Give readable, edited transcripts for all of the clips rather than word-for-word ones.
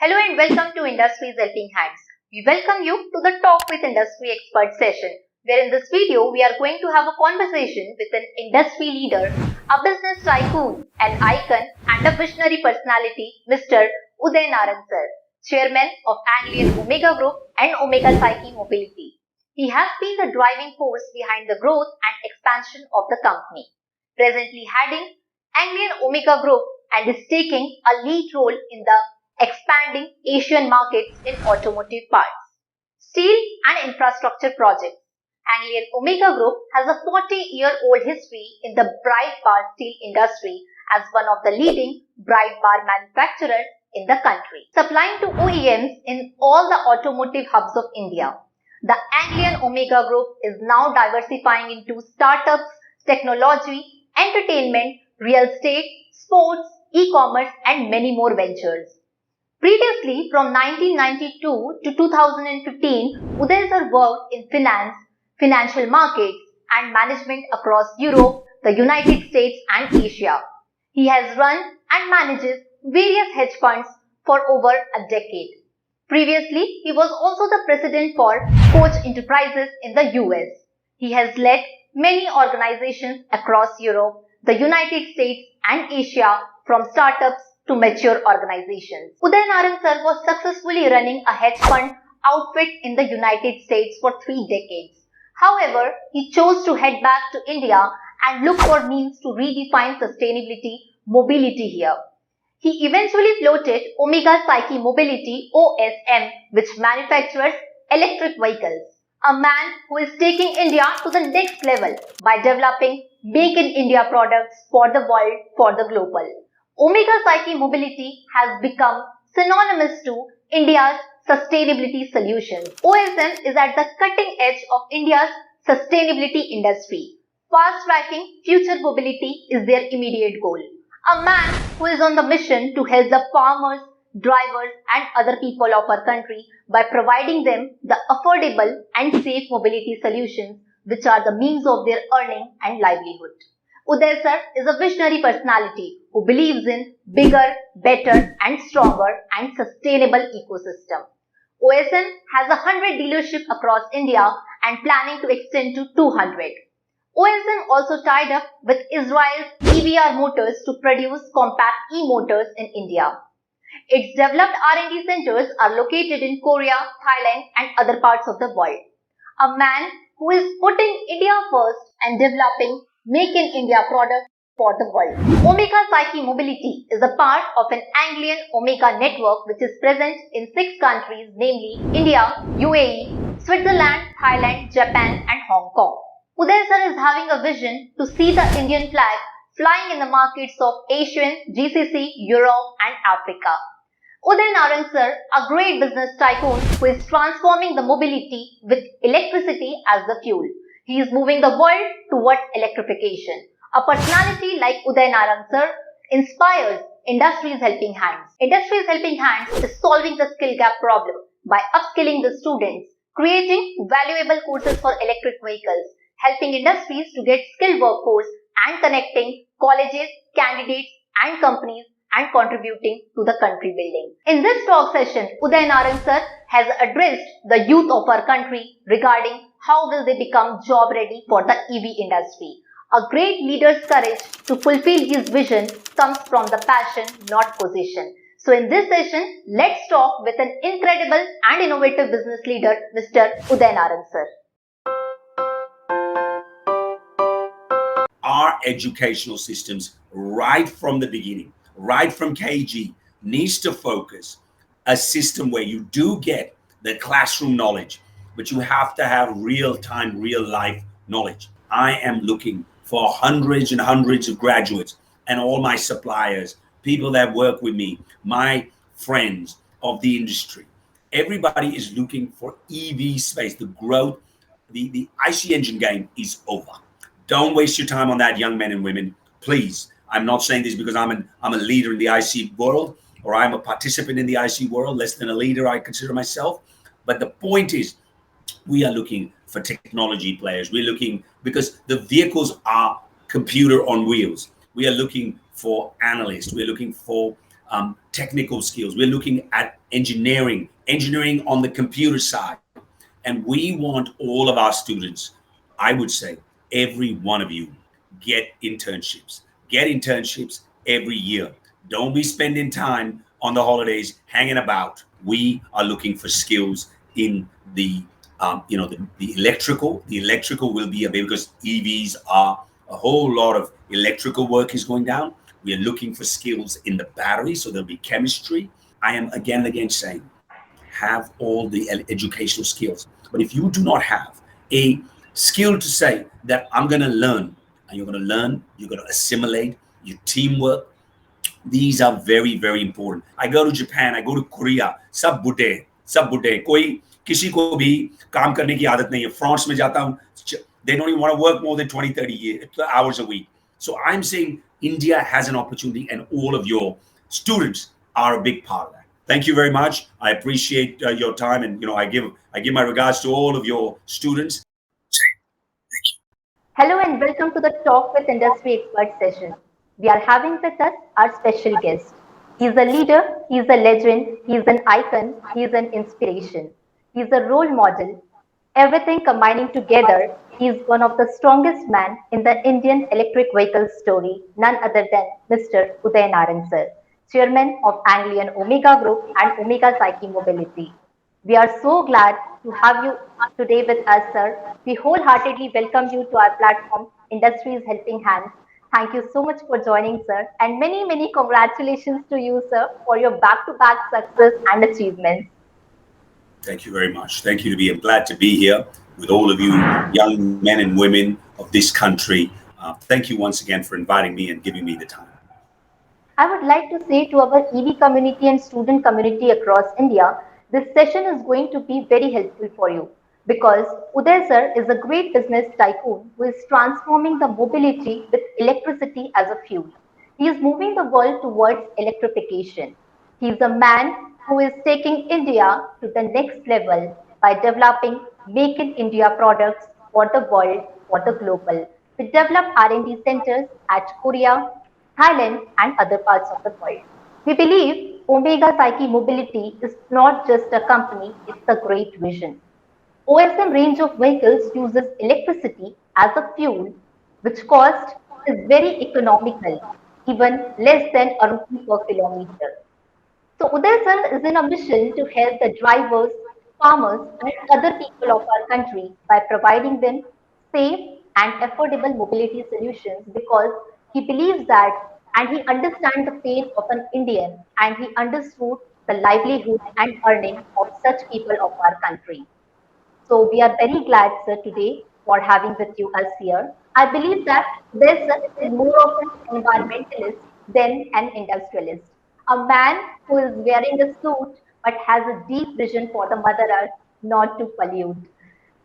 Hello and welcome to Industry's Helping Hands. We welcome you to the Talk with Industry Expert session, where in this video we are going to have a conversation with an industry leader, a business tycoon, an icon and a visionary personality, Mr. Uday Narang sir, Chairman of Anglian Omega Group and Omega Seiki Mobility. He has been the driving force behind the growth and expansion of the company, presently heading Anglian Omega Group and is taking a lead role in the expanding Asian markets in automotive parts, steel and infrastructure projects. Anglian Omega Group has a 40-year-old history in the bright bar steel industry as one of the leading bright bar manufacturers in the country, supplying to OEMs in all the automotive hubs of India. The Anglian Omega Group is now diversifying into startups, technology, entertainment, real estate, sports, e-commerce and many more ventures. Previously, from 1992 to 2015, Uday sir worked in finance, financial markets and management across Europe, the United States and Asia. He has run and manages various hedge funds for over a decade. Previously, he was also the president for Koch Enterprises in the US. He has led many organizations across Europe, the United States and Asia, from startups to mature organizations. Uday Narang sir was successfully running a hedge fund outfit in the United States for 3 decades. However, he chose to head back to India and look for means to redefine sustainability mobility here. He eventually floated Omega Seiki Mobility (OSM), which manufactures electric vehicles. A man who is taking India to the next level by developing Make in India products for the world, for the global. Omega Seiki Mobility has become synonymous to India's sustainability solutions. OSM is at the cutting edge of India's sustainability industry. Fast-tracking future mobility is their immediate goal. A man who is on the mission to help the farmers, drivers and other people of our country by providing them the affordable and safe mobility solutions which are the means of their earning and livelihood. Uday sir is a visionary personality who believes in bigger, better and stronger and sustainable ecosystem. OSM has 100 dealerships across India and planning to extend to 200. OSM also tied up with Israel's EVR Motors to produce compact e-motors in India. Its developed R&D centers are located in Korea, Thailand and other parts of the world. A man who is putting India first and developing Make in India products for the world. Omega Seiki Mobility is a part of an Anglian Omega network which is present in 6 countries, namely India, UAE, Switzerland, Thailand, Japan and Hong Kong. Uday sir is having a vision to see the Indian flag flying in the markets of ASEAN, GCC, Europe and Africa. Uday Narang sir, a great business tycoon who is transforming the mobility with electricity as the fuel. He is moving the world towards electrification. A personality like Uday Narang sir inspires Industry's Helping Hands. Industry's Helping Hands is solving the skill gap problem by upskilling the students, creating valuable courses for electric vehicles, helping industries to get skilled workforce and connecting colleges, candidates and companies and contributing to the country building. In this talk session, Uday Narang sir has addressed the youth of our country regarding how will they become job ready for the EV industry. A great leader's courage to fulfill his vision comes from the passion, not position. So in this session, let's talk with an incredible and innovative business leader, Mr. Uday Narang sir. Our educational systems right from the beginning, right from KG, needs to focus a system where you do get the classroom knowledge, but you have to have real-time, real-life knowledge. I am looking for hundreds and hundreds of graduates and all my suppliers, people that work with me, my friends of the industry. Everybody is looking for EV space. The growth, the IC engine game is over. Don't waste your time on that, young men and women. Please. I'm not saying this because I'm a leader in the IC world or I'm a participant in the IC world, less than a leader I consider myself. But the point is, we are looking for technology players. We're looking, because the vehicles are computer on wheels. We are looking for analysts. We're looking for technical skills. We're looking at engineering on the computer side. And we want all of our students, I would say, every one of you, get internships. Get internships every year. Don't be spending time on the holidays hanging about. We are looking for skills in the electrical. The electrical will be a bit because EVs are a whole lot of electrical work is going down. We are looking for skills in the battery, so there'll be chemistry. I am again and again saying, have all the educational skills. But if you do not have a skill to say that I'm going to learn, and you're going to learn, you're going to assimilate, your teamwork, these are very, very important. I go to Japan, I go to Korea, सब बुढ़े कोई किसी को भी काम करने की आदत नहीं है. फ्रांस में जाता हूँ, they don't even want to work more than 20-30 hours a week. So I'm saying India has an opportunity, and all of your students are a big part of that. Thank you very much. I appreciate your time, and I give my regards to all of your students. Hello and welcome to the Talk with Industry Expert session. We are having with us our special guest. He is a leader, he is a legend, he is an icon, he is an inspiration. He is a role model. Everything combining together, he is one of the strongest men in the Indian electric vehicle story, none other than Mr. Uday Narang sir, Chairman of Anglian Omega Group and Omega Seiki Mobility. We are so glad to have you today with us, sir. We wholeheartedly welcome you to our platform, Industries Helping Hands. Thank you so much for joining, sir. And many, many congratulations to you, sir, for your back-to-back success and achievements. Thank you very much. Thank you to be. I'm glad to be here with all of you young men and women of this country. Thank you once again for inviting me and giving me the time. I would like to say to our EV community and student community across India, this session is going to be very helpful for you because Uday sir is a great business tycoon who is transforming the mobility with electricity as a fuel. He is moving the world towards electrification. He is a man who is taking India to the next level by developing Make in India products for the world, for the global. We develop R&D centers at Korea, Thailand, and other parts of the world. We believe Omega Seiki Mobility is not just a company, it's a great vision. OSM range of vehicles uses electricity as a fuel, which cost is very economical, even less than a rupee per kilometer. So Uday sir is in a mission to help the drivers, farmers, and other people of our country by providing them safe and affordable mobility solutions because he believes that and he understands the pain of an Indian and he understood the livelihood and earning of such people of our country. So we are very glad, sir, today for having with you us here. I believe that this sir is more of an environmentalist than an industrialist. A man who is wearing a suit but has a deep vision for the Mother Earth not to pollute.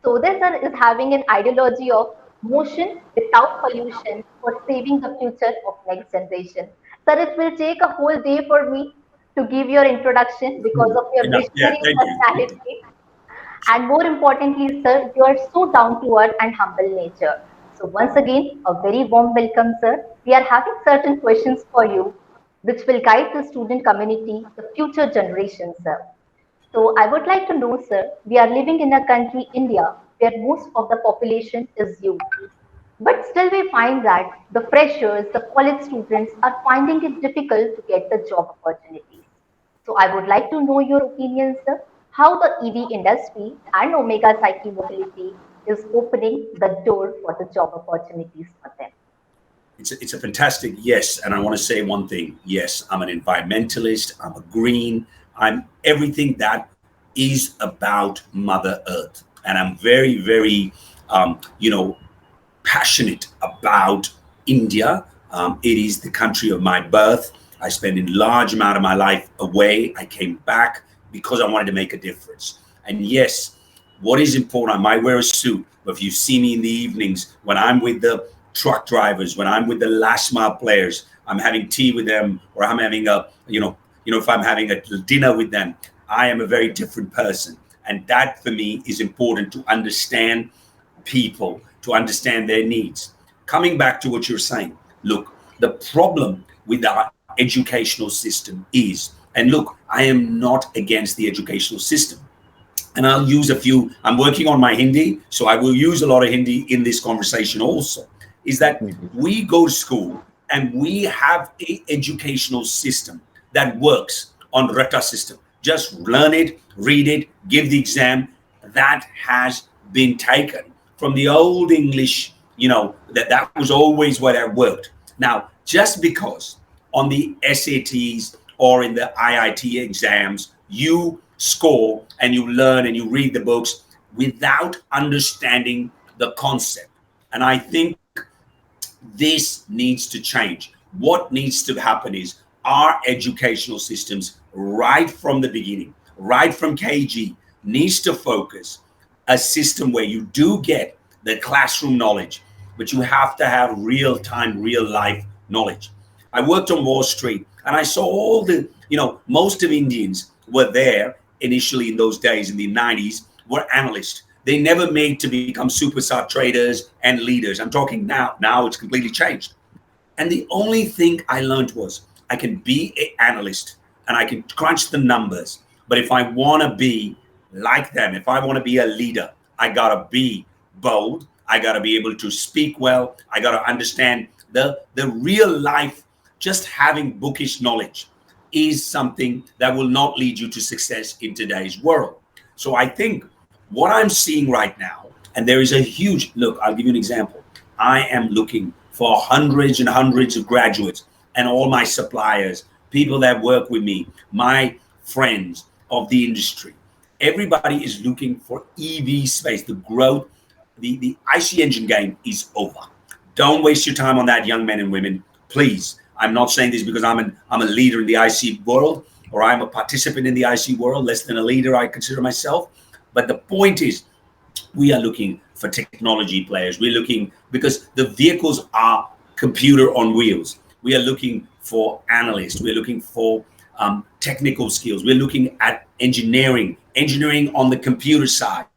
So this sir is having an ideology of motion without pollution for saving the future of next generation. Sir, it will take a whole day for me to give your introduction because of your Enough. Yeah, visionary thank you. personality. And more importantly, sir, you are so down to earth and humble nature. So once again, a very warm welcome, sir. We are having certain questions for you, which will guide the student community, the future generation, sir. So I would like to know, sir, we are living in a country, India, where most of the population is youth. But still we find that the freshers, the college students are finding it difficult to get the job opportunities. So I would like to know your opinion, sir, how the EV industry and Omega Psyche Mobility is opening the door for the job opportunities for them. It's a fantastic yes, and I want to say one thing. Yes, I'm an environmentalist. I'm a green. I'm everything that is about Mother Earth, and I'm very, very, passionate about India. It is the country of my birth. I spent a large amount of my life away. I came back because I wanted to make a difference. And yes, what is important, I might wear a suit, but if you see me in the evenings when I'm with the truck drivers, when I'm with the last mile players, I'm having tea with them, or I'm having if I'm having a dinner with them, I am a very different person. And that for me is important to understand people, to understand their needs. Coming back to what you're saying, look, the problem with our educational system is. And look, I am not against the educational system. And I'll use a few. I'm working on my Hindi, so I will use a lot of Hindi in this conversation also. Is that we go to school and we have a educational system that works on Rata system. Just learn it, read it, give the exam. That has been taken from the old English, that was always what I worked. Now, just because on the SATs or in the IIT exams, you score and you learn and you read the books without understanding the concept. And I think this needs to change. What needs to happen is our educational systems, right from the beginning, right from KG, needs to focus a system where you do get the classroom knowledge, but you have to have real time, real life knowledge. I worked on Wall Street and I saw all the, most of Indians were there initially in those days in the 90s were analysts. They never made to become superstar traders and leaders. I'm talking now. Now it's completely changed. And the only thing I learned was I can be an analyst and I can crunch the numbers. But if I want to be like them, if I want to be a leader, I got to be bold. I got to be able to speak well. I got to understand the real life. Just having bookish knowledge is something that will not lead you to success in today's world. So I think what I'm seeing right now, and there is a huge look, I'll give you an example. I am looking for hundreds and hundreds of graduates and all my suppliers, people that work with me, my friends of the industry. Everybody is looking for EV space. The growth, the IC engine game is over. Don't waste your time on that, young men and women. Please. I'm not saying this because I'm a leader in the IC world or I'm a participant in the IC world, less than a leader I consider myself. But the point is, we are looking for technology players. We're looking because the vehicles are computer on wheels. We are looking for analysts. We're looking for technical skills. We're looking at engineering on the computer side.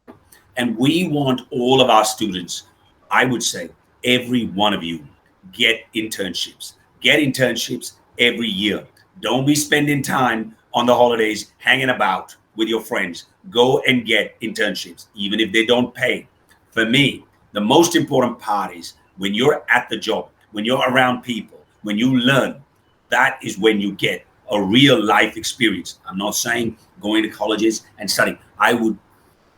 And we want all of our students, I would say, every one of you, get internships. Get internships every year. Don't be spending time on the holidays hanging about with your friends. Go and get internships, even if they don't pay. For me, the most important part is when you're at the job, when you're around people, when you learn, that is when you get a real life experience. I'm not saying going to colleges and studying. I would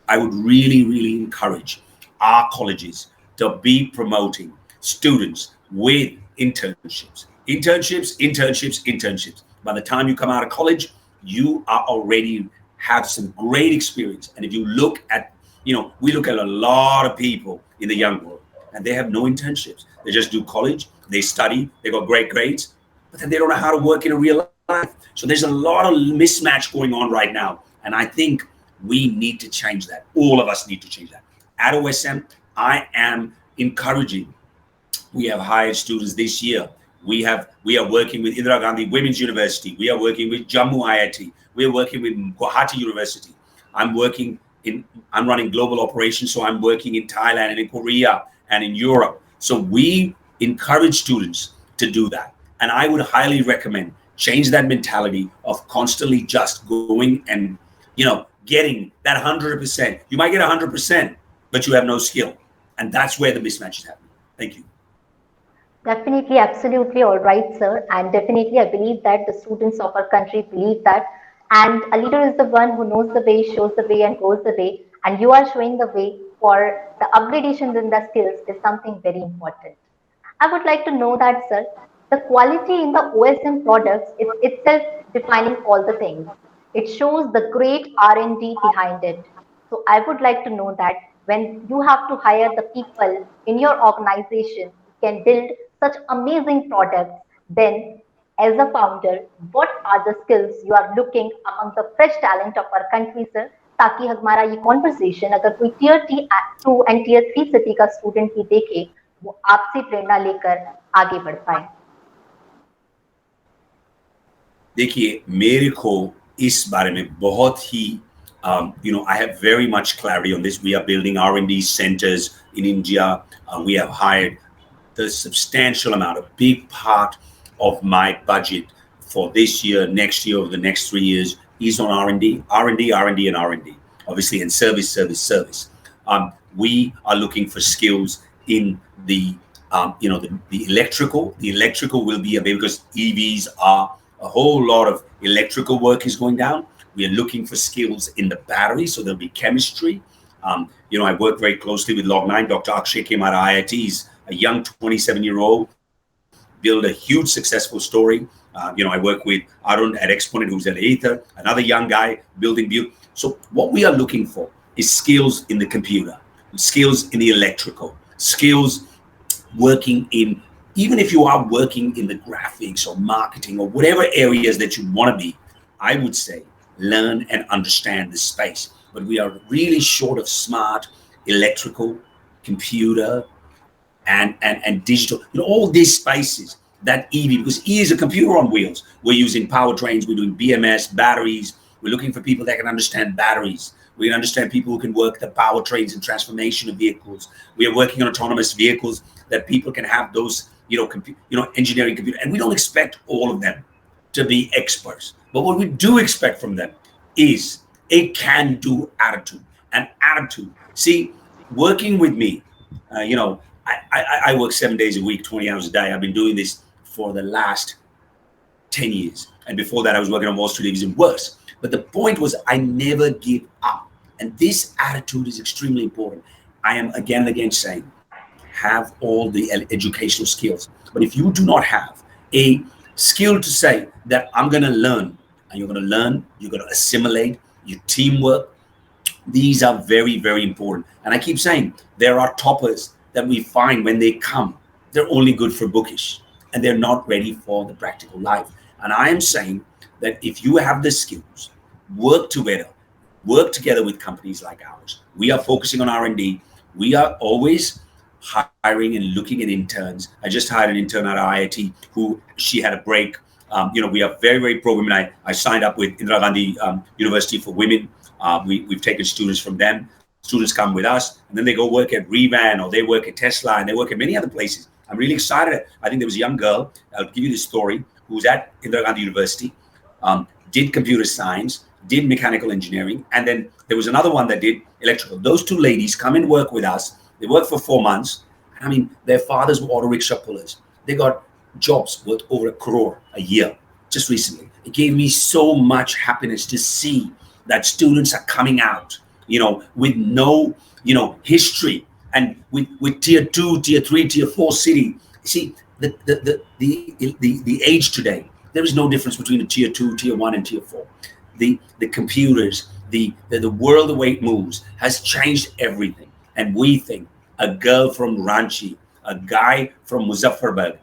really, really encourage our colleges to be promoting students with internships. Internships. By the time you come out of college, you are already have some great experience. And if you look at, we look at a lot of people in the young world and they have no internships. They just do college, they study, they got great grades, but then they don't know how to work in a real life. So there's a lot of mismatch going on right now. And I think we need to change that. All of us need to change that. At OSM, I am encouraging. We have hired students this year. We are working with Indira Gandhi Women's University. We are working with Jammu IIT. We are working with Guwahati University. I'm running global operations, so I'm working in Thailand and in Korea and in Europe. So we encourage students to do that. And I would highly recommend change that mentality of constantly just going and, getting that 100%. You might get 100%, but you have no skill. And that's where the mismatch is happening. Thank you. Definitely, absolutely all right, sir. And definitely, I believe that the students of our country believe that. And a leader is the one who knows the way, shows the way, and goes the way. And you are showing the way for the upgradations in the skills is something very important. I would like to know that, sir, the quality in the OSM products is itself defining all the things. It shows the great R&D behind it. So I would like to know that when you have to hire the people in your organization who can build such amazing products, then as a founder, what are the skills you are looking among the fresh talent of our country, sir? ताकि हमारा ये conversation अगर कोई tier 2 and tear 3 city का student भी देखे वो आपसे प्रेरणा लेकर आगे बढ़ पाए। देखिए मेरे को इस बारे में बहुत ही I have very much clarity on this. We are building R&D centers in India. We have hired the substantial amount, a big part of my budget for this year, next year, over the next 3 years is on R&D, R&D, R&D, and R&D. Obviously, and service, service, service. We are looking for skills in the the electrical. The electrical will be a bit because EVs are a whole lot of electrical work is going down. We are looking for skills in the battery, so there'll be chemistry. I work very closely with Log9. Dr. Akshay came out of IITs, a young 27-year-old, built a huge successful story. I work with Arun at Exponent, who's at Aether, another young guy building build. So what we are looking for is skills in the computer, skills in the electrical, skills working in, even if you are working in the graphics or marketing or whatever areas that you want to be, I would say learn and understand the space. But we are really short of smart electrical, computer, and digital, all these spaces that EV, because E is a computer on wheels. We're using powertrains, we're doing BMS, batteries. We're looking for people that can understand batteries. We can understand people who can work the powertrains and transformation of vehicles. We are working on autonomous vehicles that people can have those, engineering computer. And we don't expect all of them to be experts. But what we do expect from them is a can-do attitude. An attitude. See, working with me, I work 7 days a week, 20 hours a day. I've been doing this for the last 10 years. And before that, I was working on Wall Street, even worse. But the point was, I never give up. And this attitude is extremely important. I am again and again saying, have all the educational skills. But if you do not have a skill to say that I'm going to learn, and you're going to learn, you're going to assimilate, your teamwork, these are very, very important. And I keep saying, there are toppers that we find when they come, they're only good for bookish and they're not ready for the practical life. And I am saying that if you have the skills, work together, with companies like ours. We are focusing on R&D. We are always hiring and looking at interns. I just hired an intern at IIT who she had a break. We are very, very pro women. I signed up with Indira Gandhi University for Women. We've taken students from them. Students come with us, and then they go work at Revan, or they work at Tesla, and they work at many other places. I'm really excited. I think there was a young girl, I'll give you this story, who was at Indira Gandhi University, did computer science, did mechanical engineering, and then there was another one that did electrical. Those two ladies come and work with us. They work for 4 months. I mean, their fathers were auto rickshaw pullers. They got jobs worth over a crore a year just recently. It gave me so much happiness to see that students are coming out, with no, history, and with tier 2, tier 3, tier 4 city. See, the age today, there is no difference between a tier 2, tier 1, and tier 4. The computers, the world, the way it moves has changed everything. And we think a girl from Ranchi, a guy from Muzaffarabad,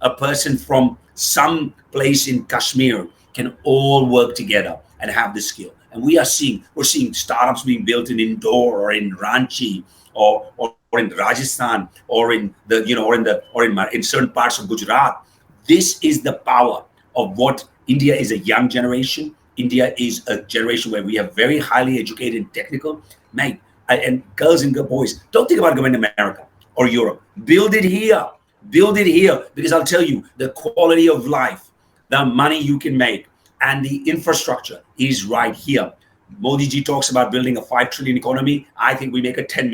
a person from some place in Kashmir can all work together and have the skill. And we're seeing startups being built in Indore or in Ranchi or in Rajasthan or in in certain parts of Gujarat. This is the power of what India is. A young generation. India is a generation where we have very highly educated and technical, mate. And girls and boys, don't think about going to America or Europe. Build it here. Build it here. Because I'll tell you, the quality of life, the money you can make, and the infrastructure is right here. Modi ji talks about building a 5 trillion economy. I think we make a 10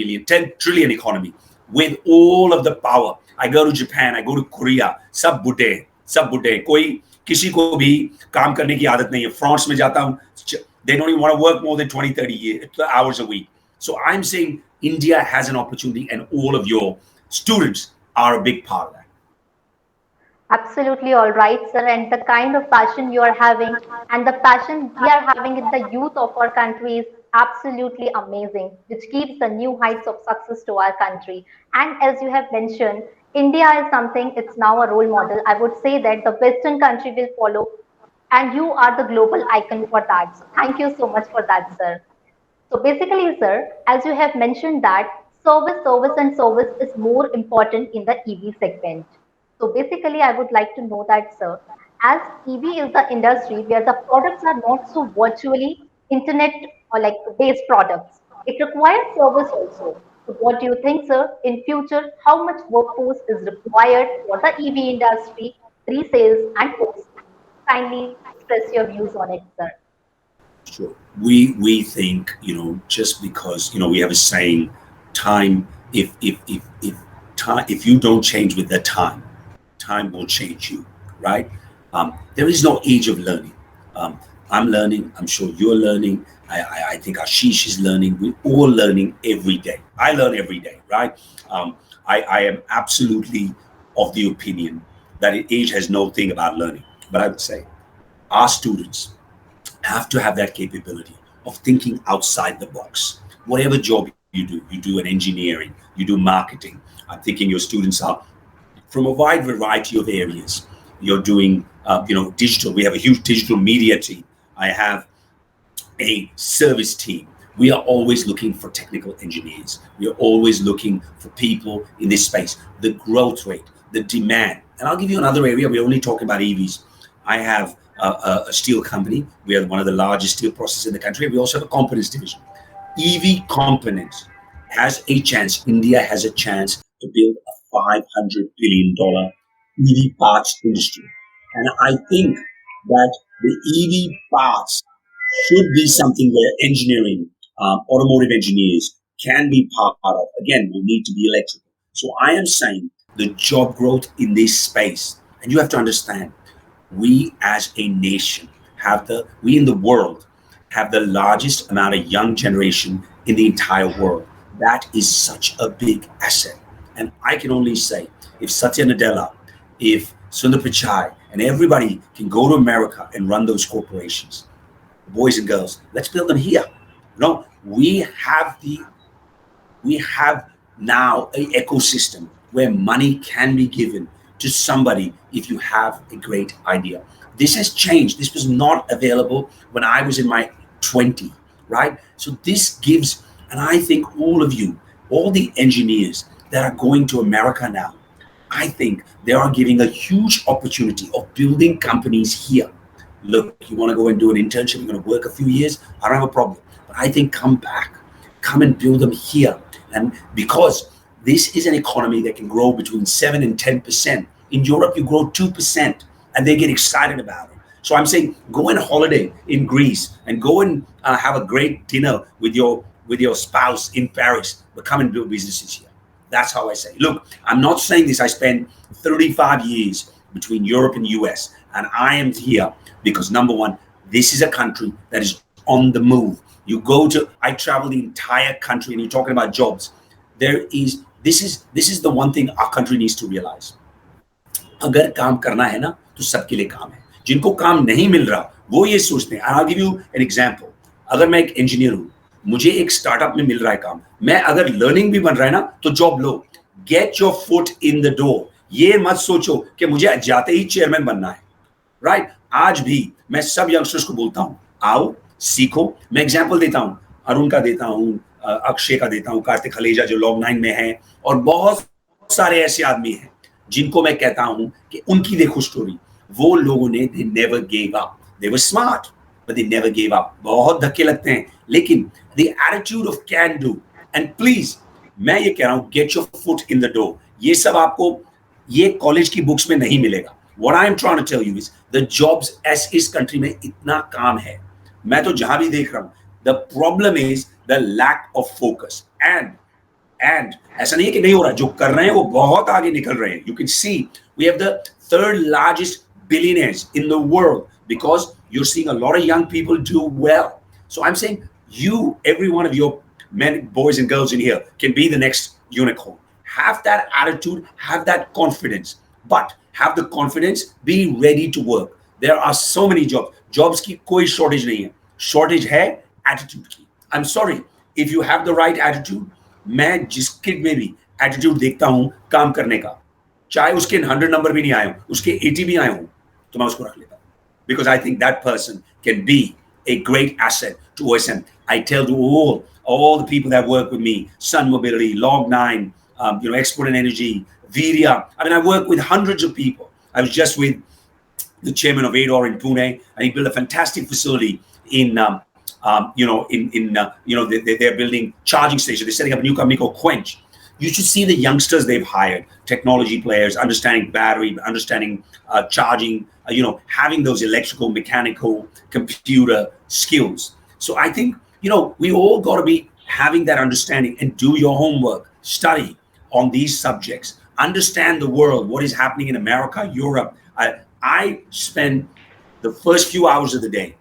trillion economy with all of the power. I go to Japan, I go to Korea, सब बुड्ढे कोई किसी को भी काम करने की आदत नहीं है. फ्रांस में जाता हूँ, they don't even want to work more than 20-30 hours a week. So I'm saying India has an opportunity, and all of your students are a big part of that. Absolutely all right, sir. And the kind of passion you are having and the passion we are having in the youth of our country is absolutely amazing, which gives the new heights of success to our country. And as you have mentioned, India is something, it's now a role model. I would say that the Western country will follow, and you are the global icon for that. So thank you so much for that, sir. So basically, sir, as you have mentioned that and service is more important in the EV segment. So basically, I would like to know that, sir, as EV is the industry where the products are not so virtually internet or like based products, it requires service also. So what do you think, sir, in future, how much workforce is required for the EV industry, pre-sales and post? Kindly express your views on it, sir. Sure. We think, just because, we have a saying, time, if you don't change with the time will change you, right? There is no age of learning. Um, I'm learning. I'm sure you're learning. I think Ashish is learning. We're all learning every day. I learn every day, right? I am absolutely of the opinion that age has no thing about learning. But I would say our students have to have that capability of thinking outside the box. Whatever job you do an engineering, you do marketing. I'm thinking your students are from a wide variety of areas. You're doing, digital. We have a huge digital media team. I have a service team. We are always looking for technical engineers. We are always looking for people in this space. The growth rate, the demand. And I'll give you another area. We're only talking about EVs. I have a steel company. We are one of the largest steel processors in the country. We also have a components division. EV components has a chance. India has a chance to build a $500 billion EV parts industry. And I think that the EV parts should be something where engineering, automotive engineers can be part of. Again, will need to be electrical. So I am saying the job growth in this space, and you have to understand, we as a nation we in the world have the largest amount of young generation in the entire world. That is such a big asset. And I can only say, if Satya Nadella, if Sundar Pichai, and everybody can go to America and run those corporations, boys and girls, let's build them here. We have now a ecosystem where money can be given to somebody if you have a great idea. This has changed. This was not available when I was in my 20, right? So this gives, and I think all of you, all the engineers that are going to America now, I think they are giving a huge opportunity of building companies here. Look, you want to go and do an internship, you're going to work a few years, I don't have a problem. But I think come back, come and build them here. And because this is an economy that can grow between 7 and 10%. In Europe, you grow 2%, and they get excited about it. So I'm saying go on holiday in Greece and go and have a great dinner with your spouse in Paris, but come and build businesses here. That's how I say. Look, I'm not saying this. I spent 35 years between Europe and US, and I am here because number one, this is a country that is on the move. I travel the entire country, and you're talking about jobs. This is the one thing our country needs to realize. अगर काम करना है ना तो सबके लिए काम है. जिनको काम नहीं मिल रहा वो ये सोचते हैं. I'll give you an example. अगर मैं एक इंजीनियर हूं, मुझे एक स्टार्टअप में मिल रहा है काम, मैं अगर लर्निंग भी बन रहा है ना तो job low. Get your foot in the door. ये मत सोचो कि मुझे जाते ही चेयरमैन बनना है, राइट? आज भी मैं सब यंगस्टर्स को बोलता हूं, आओ सीखो. मैं एग्जांपल देता हूं, अरुण का देता हूं, अक्षय का देता हूं, कार्तिक हलेजा जो लॉन्ग नाइन में है, और बहुत सारे ऐसे आदमी हैं जिनको मैं कहता हूं कि उनकी देखो स्टोरी. वो लोगों ने they never give up. They were smart but they never give up. बहुत धक्के लगते हैं लेकिन the attitude of can do. And please मैं ये कह रहा हूं, get your foot in the door. ये सब आपको ये कॉलेज की बुक्स में नहीं मिलेगा. What I am trying to tell you is the jobs एस इस कंट्री में इतना काम है, मैं तो जहां भी देख रहा हूं. The problem is the lack of focus. And ऐसा नहीं है कि नहीं हो रहा, जो कर रहे हैं वो बहुत आगे निकल रहे हैं. You can see we have the third largest billionaires in the world because you're seeing a lot of young people do well. So I'm saying you, every one of your men, boys and girls in here can be the next unicorn. Have that attitude, have that confidence, but have the confidence, be ready to work. There are so many jobs. Jobs की कोई shortage नहीं है. Shortage है attitude की. I'm sorry, if you have the right attitude, मैं जिस kid में भी attitude देखता हूँ काम करने का, चाहे उसके 100 नंबर भी नहीं आए हो, उसके 80 भी आए हो, तो मैं उसको रख लेता हूँ. Because I think that person can be a great asset to OSM. I tell to all the people that work with me, Sun Mobility, Log9, Export and Energy, Virya. I mean, I work with hundreds of people. I was just with the chairman of rorr in Pune, and he built a fantastic facility in, they're building charging stations. They're setting up a new company called Quench. You should see the youngsters they've hired, technology players, understanding battery, understanding charging, having those electrical, mechanical, computer skills. So I think, we all got to be having that understanding and do your homework, study on these subjects, understand the world, what is happening in America, Europe. I spend the first few hours of the day,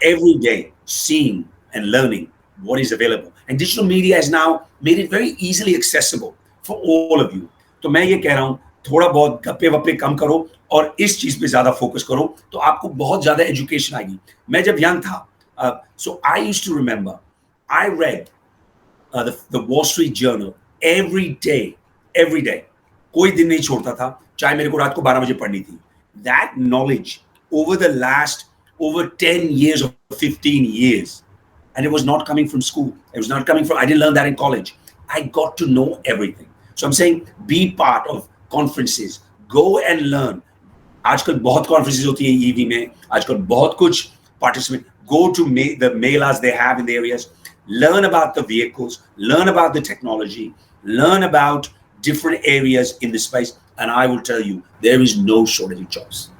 every day, seeing and learning what is available. And digital media has now made it very easily accessible for all of you. तो मैं ये कह रहा हूँ, थोड़ा बहुत गप्पे वप्पे कम करो और इस चीज पे ज्यादा फोकस करो, तो आपको बहुत ज्यादा एजुकेशन आएगी. मैं जब यंग था, so I used to remember, I read the Wall Street Journal every day. कोई दिन नहीं छोड़ता था, चाहे मेरे को रात को 12 बजे पढ़नी थी. That knowledge over the last over 10 years or 15 years, and it was not coming from school. It was not coming from, I didn't learn that in college. I got to know everything. So I'm saying, be part of conferences, go and learn. आजकल बहुत conferences होती हैं EV में, आजकल बहुत कुछ participate. Go to the melas they have in the areas, learn about the vehicles, learn about the technology, learn about different areas in the space, and I will tell you, there is no shortage of jobs.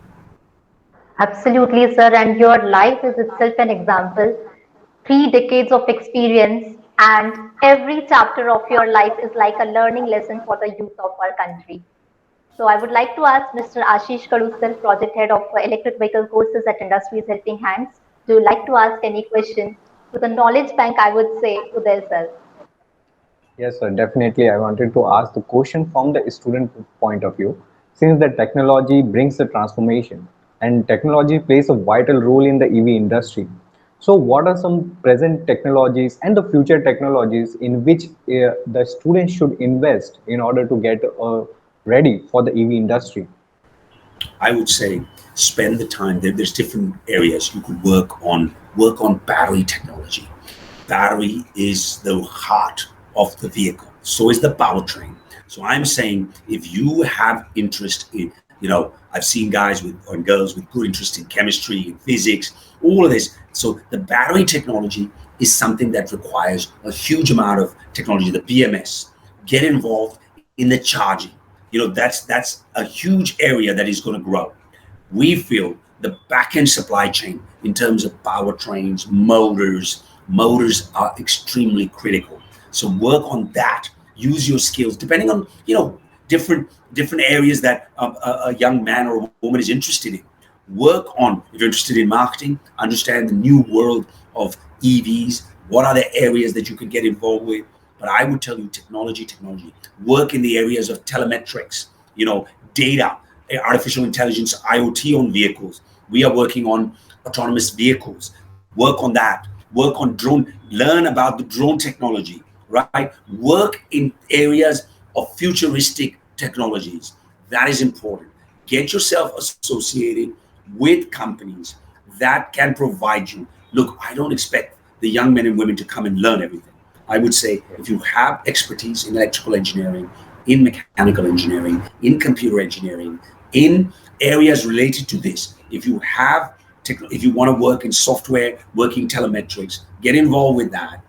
Absolutely, sir. And your life is itself an example. 3 decades of experience, and every chapter of your life is like a learning lesson for the youth of our country. So I would like to ask Mr. Ashish Kadusal, Project Head of Electric Vehicle Courses at Industries Helping Hands. Do you like to ask any question to the knowledge bank? I would say Uday sir. Yes, sir, definitely. I wanted to ask the question from the student point of view. Since the technology brings the transformation and technology plays a vital role in the EV industry. So what are some present technologies and the future technologies in which the students should invest in order to get ready for the EV industry? I would say spend the time. There's different areas you could work on battery technology. Battery is the heart of the vehicle. So is the powertrain. So I'm saying, if you have interest in, I've seen guys and girls with good interest in chemistry and physics, all of this. So the battery technology is something that requires a huge amount of technology. The BMS, get involved in the charging. That's a huge area that is going to grow. We feel the back-end supply chain in terms of powertrains, motors are extremely critical. So work on that. Use your skills, depending on different areas that a young man or a woman is interested in. Work on, if you're interested in marketing, understand the new world of EVs. What are the areas that you can get involved with? But I would tell you, technology. Work in the areas of telemetrics, data, artificial intelligence, IoT on vehicles. We are working on autonomous vehicles. Work on that. Work on drone. Learn about the drone technology, right? Work in areas of futuristic technologies. That is important. Get yourself associated with companies that can provide you. Look, I don't expect the young men and women to come and learn everything. I would say, if you have expertise in electrical engineering, in mechanical engineering, in computer engineering, in areas related to this, if you want to work in software, working telemetrics, get involved with that.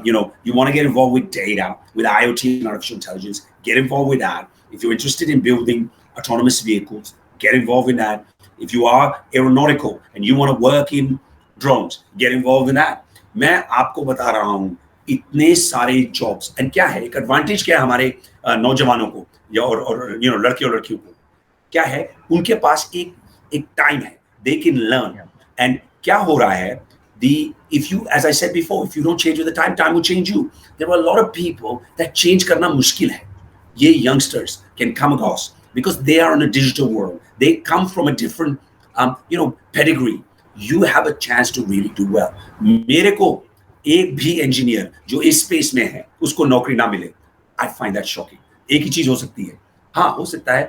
You want to get involved with data, with IoT and artificial intelligence, get involved with that. If you're interested in building autonomous vehicles, get involved in that. If you are aeronautical and you want to work in drones, get involved in that. मैं आपको बता रहा हूँ, इतने सारे jobs, and क्या है, एक एडवांटेज क्या है हमारे नौजवानों को या और लड़के और लड़कियों को, क्या है, उनके पास एक टाइम है, they can learn. And क्या हो रहा है, if you, as I said before, if you don't change with the time will change you. There are a lot of people that change करना मुश्किल है. ये youngsters can come across because they are in a digital world. They come from a different pedigree. You have a chance to really do well. मेरे को एक भी engineer जो इस स्पेस में है उसको नौकरी ना मिले, I find that shocking. एक ही चीज हो सकती है, हाँ हो सकता है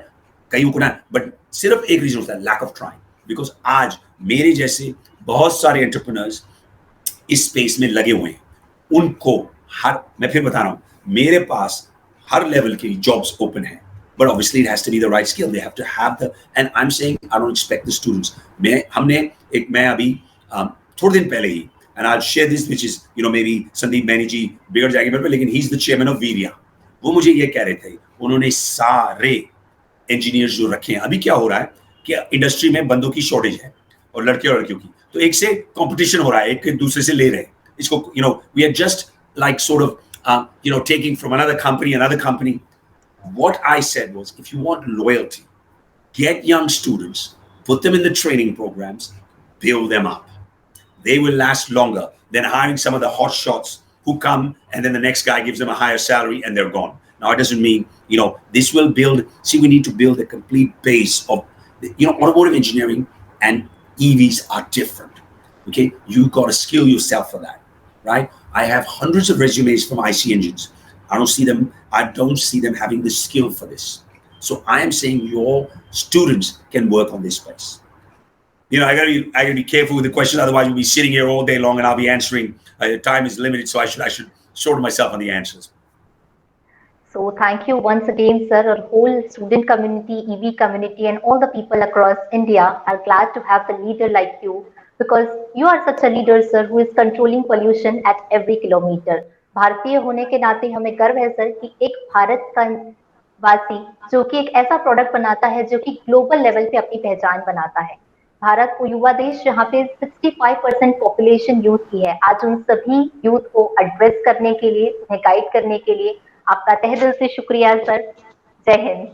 कईयों को ना, बट सिर्फ एक रीजन होता है, lack of trying. Because आज मेरे जैसे बहुत सारे एंटरप्रेन्योर्स इस स्पेस में लगे हुए हैं, उनको मैं फिर बता रहा हूं, मेरे पास हर लेवल की जॉब्स ओपन है, but obviously it has to be the right skill. They have to have and I'm saying I don't expect the students. मैं अभी थोड़े दिन पहले ही, and I'll share this, which is maybe Sandeep Banerjee बिगड़ जाएंगे मेरे पे, लेकिन he's the chairman of Virya. वो मुझे ये कह रहे थे, उन्होंने सारे इंजीनियर्स जो रखे हैं, अभी क्या हो रहा है कि इंडस्ट्री में बंदों की शॉर्टेज है और लड़के और लड़कियों की, तो एक से कंपटीशन हो रहा है, एक दूसरे से ले रहे हैं इसको, we are just like sort of taking from another company. What I said was, if you want loyalty, get young students, put them in the training programs, build them up. They will last longer than hiring some of the hot shots who come and then the next guy gives them a higher salary and they're gone. Now, it doesn't mean, this will build, see, we need to build a complete base of, automotive engineering and EVs are different. Okay. You got to skill yourself for that, right? I have hundreds of resumes from IC engines. I don't see them having the skill for this. So I am saying your students can work on this space. I gotta be careful with the question. Otherwise, we'll be sitting here all day long, and I'll be answering. Time is limited, so I should shorten myself on the answers. So thank you once again, sir. Our whole student community, EV community, and all the people across India are glad to have the leader like you, because you are such a leader, sir, who is controlling pollution at every kilometer. भारतीय होने के नाते हमें गर्व है sir कि एक भारत का वासी जो कि एक ऐसा प्रोडक्ट बनाता है जो कि ग्लोबल लेवल पे अपनी पहचान बनाता है। भारत वो युवा देश जहाँ पे 65% पॉपुलेशन यूथ की है, आज उन सभी यूथ को एड्रेस करने के लिए, उन्हें गाइड करने के लिए आपका तहे दिल से शुक्रिया सर। जय हिंद।